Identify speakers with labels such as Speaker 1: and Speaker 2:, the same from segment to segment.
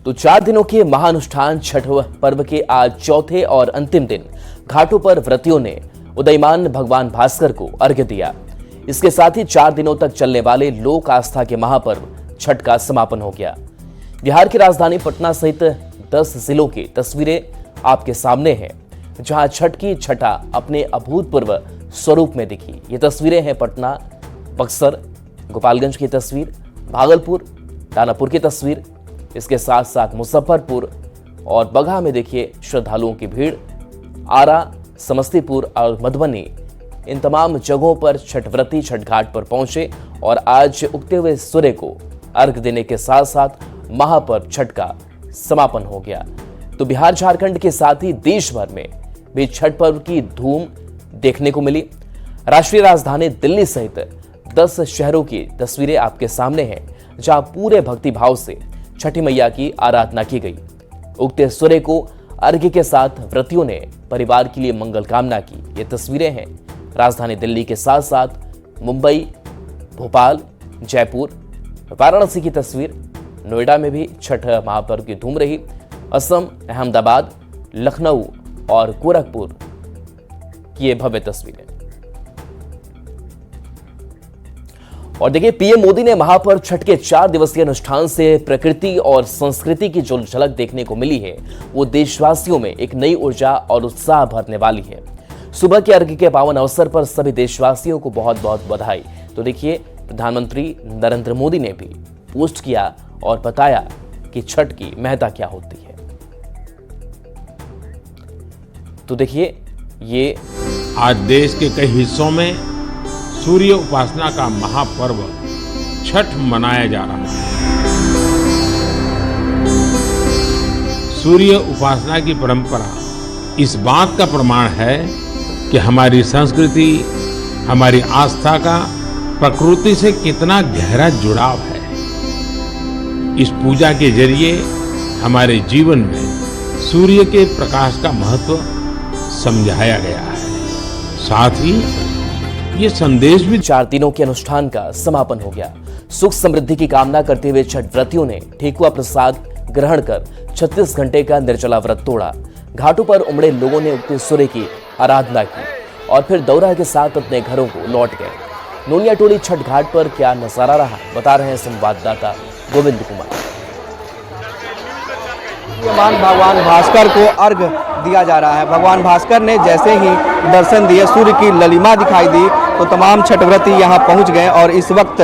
Speaker 1: तो 4 दिनों के महाअनुष्ठान छठ पर्व के आज चौथे और अंतिम दिन घाटों पर व्रतियों ने उदयमान भगवान भास्कर को अर्घ्य दिया। इसके साथ ही 4 दिनों तक चलने वाले लोक आस्था के महापर्व छठ का समापन हो गया। बिहार की राजधानी पटना सहित 10 जिलों की तस्वीरें आपके सामने हैं, जहां छठ की छठा अपने अभूतपूर्व स्वरूप में दिखी। ये तस्वीरें हैं पटना, बक्सर, गोपालगंज की तस्वीर, भागलपुर, दानापुर की तस्वीर, इसके साथ साथ मुजफ्फरपुर और बगहा में देखिए श्रद्धालुओं की भीड़। आरा, समस्तीपुर और मधुबनी, इन तमाम जगहों पर छठ व्रती छठ घाट पर पहुंचे और आज उगते हुए सूर्य को अर्घ देने के साथ साथ महापर्व छठ का समापन हो गया। तो बिहार, झारखंड के साथ ही देश भर में भी छठ पर्व की धूम देखने को मिली। राष्ट्रीय राजधानी दिल्ली सहित 10 शहरों की तस्वीरें आपके सामने हैं, जहां पूरे भक्तिभाव से छठी मैया की आराधना की गई। उगते सूर्य को अर्घ्य के साथ व्रतियों ने परिवार के लिए मंगल कामना की। ये तस्वीरें हैं राजधानी दिल्ली के साथ साथ मुंबई, भोपाल, जयपुर, वाराणसी की तस्वीर। नोएडा में भी छठ महापर्व की धूम रही। असम, अहमदाबाद, लखनऊ और गोरखपुर की ये भव्य तस्वीरें। और देखिए, पीएम मोदी ने महापर्व छठ के 4 दिवसीय अनुष्ठान से प्रकृति और संस्कृति की जो झलक देखने को मिली है, वो देशवासियों में एक नई ऊर्जा और उत्साह भरने वाली है। सुबह के अर्घ्य के पावन अवसर पर सभी देशवासियों को बहुत बहुत बधाई। तो देखिए, प्रधानमंत्री नरेंद्र मोदी ने भी पोस्ट किया और बताया कि छठ की महत्ता क्या होती है। तो देखिए, ये
Speaker 2: आज देश के कई हिस्सों में सूर्य उपासना का महापर्व छठ मनाया जा रहा है। सूर्य उपासना की परंपरा इस बात का प्रमाण है कि हमारी संस्कृति, हमारी आस्था का प्रकृति से कितना गहरा जुड़ाव है। इस पूजा के जरिए हमारे जीवन में सूर्य के प्रकाश का महत्व समझाया गया है। साथ ही ये संदेश भी
Speaker 1: 4 दिनों के अनुष्ठान का समापन हो गया। सुख समृद्धि की कामना करते हुए छठ व्रतियों ने ठेकुआ प्रसाद ग्रहण कर 36 घंटे का निर्जला व्रत तोड़ा। घाटों पर उमड़े लोगों ने उगते सूर्य की आराधना की और फिर दौरा के साथ अपने घरों को लौट गए। नोनिया टोली छठ घाट पर क्या नजारा रहा, बता रहे हैं संवाददाता गोविंद कुमार।
Speaker 3: भगवान भास्कर को अर्घ दिया जा रहा है। भगवान भास्कर ने जैसे ही दर्शन दिए, सूर्य की ललिमा दिखाई दी, तो तमाम छठ व्रती यहाँ पहुँच गए और इस वक्त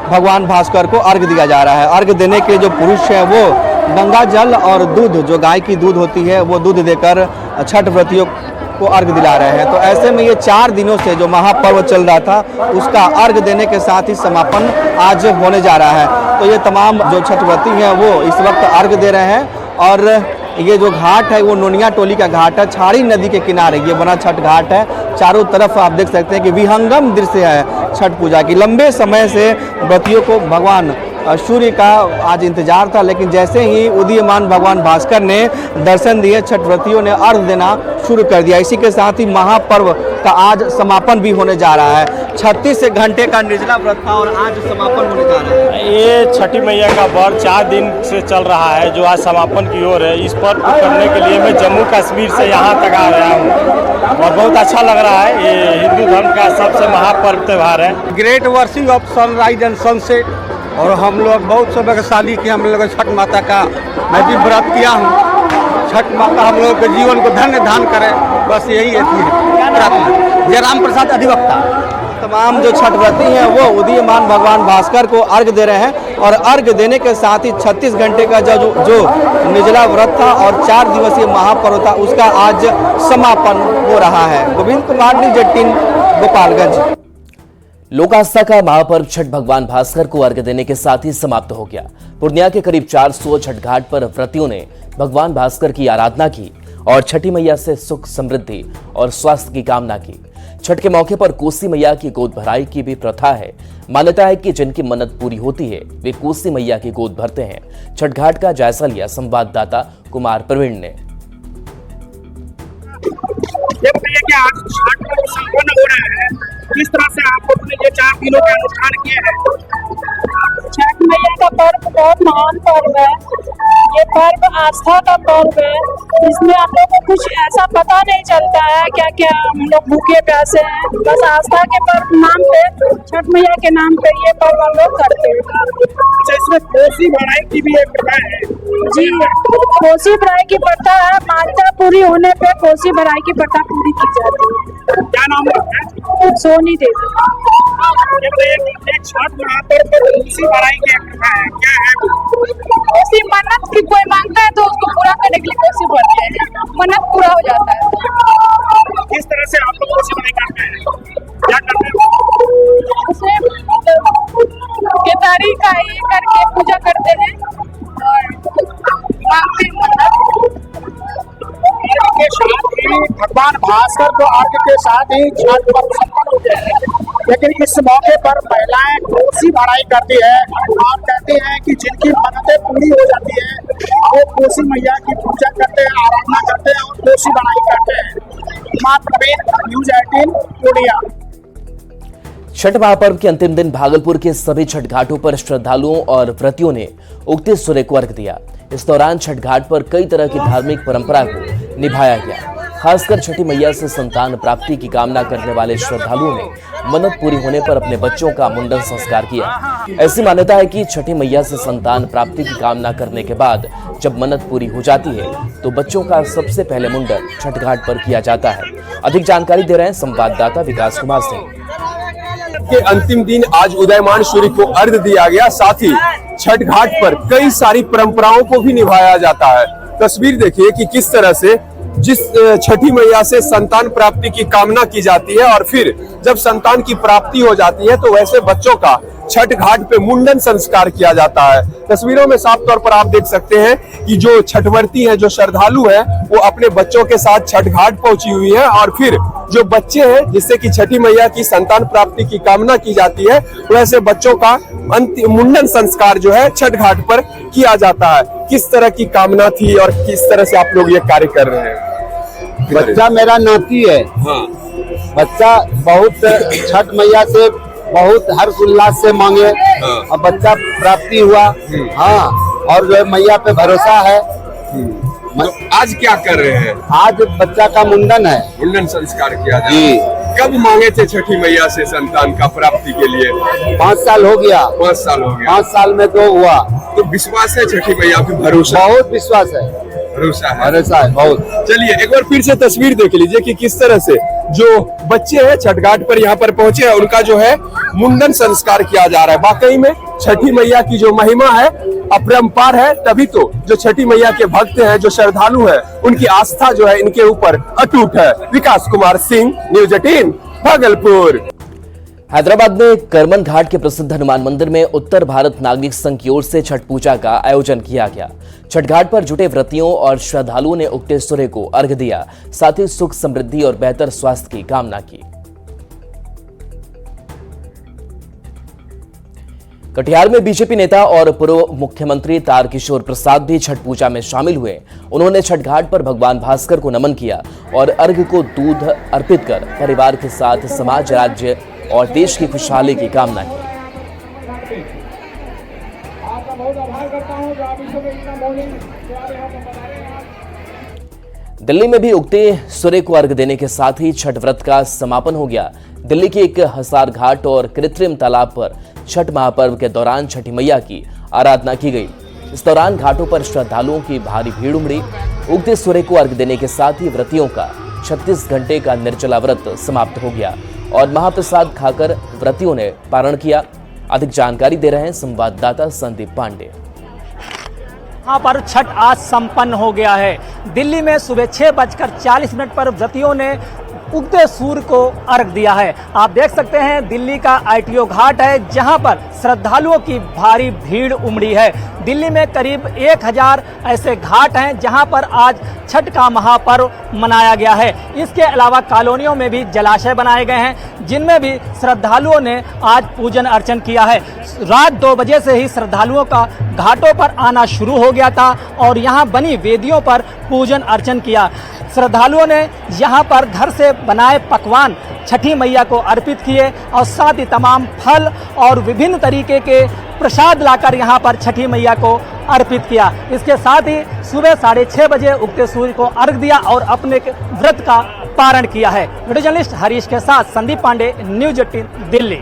Speaker 3: भगवान भास्कर को अर्घ दिया जा रहा है। अर्घ देने के जो पुरुष है वो गंगा जल और दूध, जो गाय की दूध होती है, वो दूध देकर छठ व्रतियों को अर्घ दिला रहे हैं। तो ऐसे में ये 4 दिनों से जो महापर्व चल रहा था, उसका अर्घ देने के साथ ही समापन आज होने जा रहा है। तो ये तमाम जो छठ व्रती हैं वो इस वक्त अर्घ दे रहे हैं। और ये जो घाट है वो नोनिया टोली का घाट है, छाड़ी नदी के किनारे ये बना छठ घाट है। चारों तरफ आप देख सकते हैं कि विहंगम दृश्य है छठ पूजा की। लंबे समय से व्रतियों को भगवान सूर्य का आज इंतजार था, लेकिन जैसे ही उदीयमान भगवान भास्कर ने दर्शन दिए, छठ व्रतियों ने अर्घ देना शुरू कर दिया। इसी के साथ ही महापर्व का आज समापन भी होने जा रहा है। 36 घंटे का निर्जला व्रत था और आज समापन होने जा रहा है।
Speaker 4: ये छठी मैया का व्रत 4 दिन से चल रहा है, जो आज समापन की ओर है। इस पर्व को करने के लिए मैं जम्मू कश्मीर से यहाँ तक आ रहा हूँ और बहुत अच्छा लग रहा है। ये हिंदू धर्म का सबसे महापर्व त्यौहार है।
Speaker 5: Great worship of sunrise and sunset. और हम लोग बहुत सौभाग्यशाली कि हम लोग छठ माता का मैं भी व्रत किया हूँ। छठ माता हम लोग के जीवन को धन्य धान करे, बस यही है प्रार्थना। जय राम प्रसाद अधिवक्ता।
Speaker 3: तमाम जो छठ व्रती हैं वो उदीयमान भगवान भास्कर को अर्घ दे रहे हैं और अर्घ देने के साथ ही 36 घंटे का जो निर्जला व्रत था और 4 दिवसीय महापर्व था, उसका आज समापन हो रहा है। गोविंद कुमार, न्यूज़ 18, गोपालगंज।
Speaker 1: लोक आस्था का महापर्व छठ भगवान भास्कर को अर्घ्य देने के साथ ही समाप्त हो गया। पूर्णिया के करीब 400 छठ घाट पर व्रतियों ने भगवान भास्कर की आराधना की और छठी मैया से सुख समृद्धि और स्वास्थ्य की कामना की। छठ के मौके पर कोसी मैया की गोद भराई की भी प्रथा है। मान्यता है कि जिनकी मन्नत पूरी होती है वे कोसी मैया की गोद भरते हैं। छठ घाट का जायजा लिया संवाददाता कुमार प्रवीण ने।
Speaker 6: किस तरह से आप अपने ये 4 दिनों का अनुष्ठान किए हैं?
Speaker 7: छठ मैया का पर्व बहुत महान पर्व है। ये पर्व आस्था का पर्व है। इसमें हम लोग को कुछ ऐसा पता नहीं चलता है क्या क्या हम लोग भूखे प्यासे हैं। बस आस्था के पर्व नाम पे, छठ मैया के नाम पे ये पर्व हम लोग करते हैं।
Speaker 6: अच्छा, इसमें कोसी भराई की भी एक प्रथा है।
Speaker 7: जी, कोसी भराई की प्रथा है। मान्यता पूरी होने पे कोसी भराई की प्रथा पूरी की जाती है।
Speaker 6: क्या नाम है?
Speaker 7: सोनी देवी।
Speaker 6: एक छठ महापर्व पर कोसी भराई की एक प्रथा है, क्या है?
Speaker 7: कोसी मन्नत की कोई मांगता है तो उसको पूरा करने के लिए कोसी भरते हैं, मन्नत पूरा हो जाता है।
Speaker 6: किस तरह से आप लोग कोसी भराई करते हैं, क्या करते हैं?
Speaker 7: उसे केतारी का ये करके पूजा करते हैं और मांगते हैं मन्नत।
Speaker 6: के साथ ही भगवान भास्कर को अर्घ के साथ ही छठ पर्व संपन्न हो गया है, लेकिन इस मौके पर महिलाएं कोसी भराई करती है और कहते हैं कि जिनकी मन्नतें पूरी हो जाती है वो कोसी मैया की पूजा करते हैं, आराधना करते हैं और कोसी भराई करते हैं। प्रवीण, न्यूज 18 पूर्णिया।
Speaker 1: छठ महापर्व के अंतिम दिन भागलपुर के सभी छठ घाटों पर श्रद्धालुओं और व्रतियों ने उगते सूर्य को अर्घ दिया। इस दौरान छठ घाट पर कई तरह की धार्मिक परंपरा को निभाया गया। खासकर छठी मैया से संतान प्राप्ति की कामना करने वाले श्रद्धालुओं ने मन्नत पूरी होने पर अपने बच्चों का मुंडन संस्कार किया। ऐसी मान्यता है कि छठी मैया से संतान प्राप्ति की कामना करने के बाद जब मन्नत पूरी हो जाती है तो बच्चों का सबसे पहले मुंडन छठ घाट पर किया जाता है। अधिक जानकारी दे रहे हैं संवाददाता विकास कुमार सिंह।
Speaker 8: के अंतिम दिन आज उदयमान सूर्य को अर्घ दिया गया। साथ ही छठ घाट पर कई सारी परंपराओं को भी निभाया जाता है। तस्वीर देखिए कि किस तरह से जिस छठी मैया से संतान प्राप्ति की कामना की जाती है और फिर जब संतान की प्राप्ति हो जाती है तो वैसे बच्चों का छठ घाट पे मुंडन संस्कार किया जाता है। तस्वीरों में साफ तौर पर आप देख सकते हैं कि जो छठवर्ती हैं, जो श्रद्धालु हैं, वो अपने बच्चों के साथ छठ घाट पहुंची हुई है और फिर जो बच्चे हैं जिससे कि छठी मैया की संतान प्राप्ति की कामना की जाती है वैसे बच्चों का अंतिम मुंडन संस्कार जो है छठ घाट पर किया जाता है। किस तरह की कामना थी और किस तरह से आप लोग ये कार्य कर रहे हैं?
Speaker 5: बच्चा मेरा नाती है।
Speaker 8: हाँ।
Speaker 5: बच्चा बहुत छठ मैया से बहुत हर्ष उल्लास से मांगे और बच्चा प्राप्ति हुआ। हाँ, और जो है मैया पे भरोसा है।
Speaker 8: तो आज क्या कर रहे हैं?
Speaker 5: आज बच्चा का मुंडन है।
Speaker 8: मुंडन संस्कार किया जा रहा
Speaker 5: जी।
Speaker 8: है। कब मांगे थे छठी मैया से संतान का प्राप्ति के लिए?
Speaker 5: 5 साल हो गया।
Speaker 8: 5 साल हो गया।
Speaker 5: 5 साल में तो हुआ।
Speaker 8: तो विश्वास है छठी मैया पे? भरोसा?
Speaker 5: बहुत विश्वास है।
Speaker 8: भरोसा है
Speaker 5: बहुत।
Speaker 8: चलिए एक बार फिर से तस्वीर देख लीजिए कि किस तरह से जो बच्चे हैं छठ घाट पर यहाँ पर पहुंचे हैं उनका जो है मुंडन संस्कार किया जा रहा है। वाकई में छठी मैया की जो महिमा है अपरंपार है, तभी तो जो छठी मैया के भक्त हैं, जो श्रद्धालु हैं, उनकी आस्था जो है इनके ऊपर अटूट है। विकास कुमार सिंह, न्यूज 18 भागलपुर।
Speaker 1: हैदराबाद में करमन घाट के प्रसिद्ध हनुमान मंदिर में उत्तर भारत नागरिक संघ की ओर से छठ पूजा का आयोजन किया गया। छठ घाट पर जुटे व्रतियों और श्रद्धालुओं ने उगते सूर्य को अर्घ दिया, साथ ही सुख समृद्धि और बेहतर स्वास्थ्य की कामना की। कटिहार में बीजेपी नेता और पूर्व मुख्यमंत्री तारकिशोर प्रसाद भी छठ पूजा में शामिल हुए। उन्होंने छठ घाट पर भगवान भास्कर को नमन किया और अर्घ को दूध अर्पित कर परिवार के साथ समाज, राज्य और देश की खुशहाली की कामना की। दिल्ली में भी उगते सूर्य को अर्घ देने के साथ ही छठ व्रत का समापन हो गया। दिल्ली के एक हसार घाट और कृत्रिम तालाब पर छठ महापर्व के दौरान छठी मैया की आराधना की गई। इस दौरान घाटों पर श्रद्धालुओं की भारी भीड़ उमड़ी। उगते सूर्य को अर्घ देने के साथ ही व्रतियों का 36 घंटे का निर्जला व्रत समाप्त हो गया और महाप्रसाद खाकर व्रतियों ने पारण किया। अधिक जानकारी दे रहे हैं संवाददाता संदीप पांडे।
Speaker 9: यहाँ पर छठ आज संपन्न हो गया है। दिल्ली में सुबह 6:40 पर व्रतियों ने उगते सूर्य को अर्घ दिया है। आप देख सकते हैं दिल्ली का ITO घाट है जहां पर श्रद्धालुओं की भारी भीड़ उमड़ी है। दिल्ली में करीब 1000 ऐसे घाट हैं जहां पर आज छठ का महापर्व मनाया गया है। इसके अलावा कॉलोनियों में भी जलाशय बनाए गए हैं जिनमें भी श्रद्धालुओं ने आज पूजन अर्चन किया है। रात 2 बजे से ही श्रद्धालुओं का घाटों पर आना शुरू हो गया था और यहां बनी वेदियों पर पूजन अर्चन किया। श्रद्धालुओं ने यहां पर घर से बनाए पकवान छठी मैया को अर्पित किए और साथ ही तमाम फल और विभिन्न तरीके के प्रसाद लाकर यहां पर छठी मैया को अर्पित किया। इसके साथ ही सुबह 6:30 बजे उगते सूर्य को अर्घ दिया और अपने व्रत का पारण किया है। वीडियो जर्नलिस्ट हरीश के साथ संदीप पांडे, न्यूज़ 18 दिल्ली।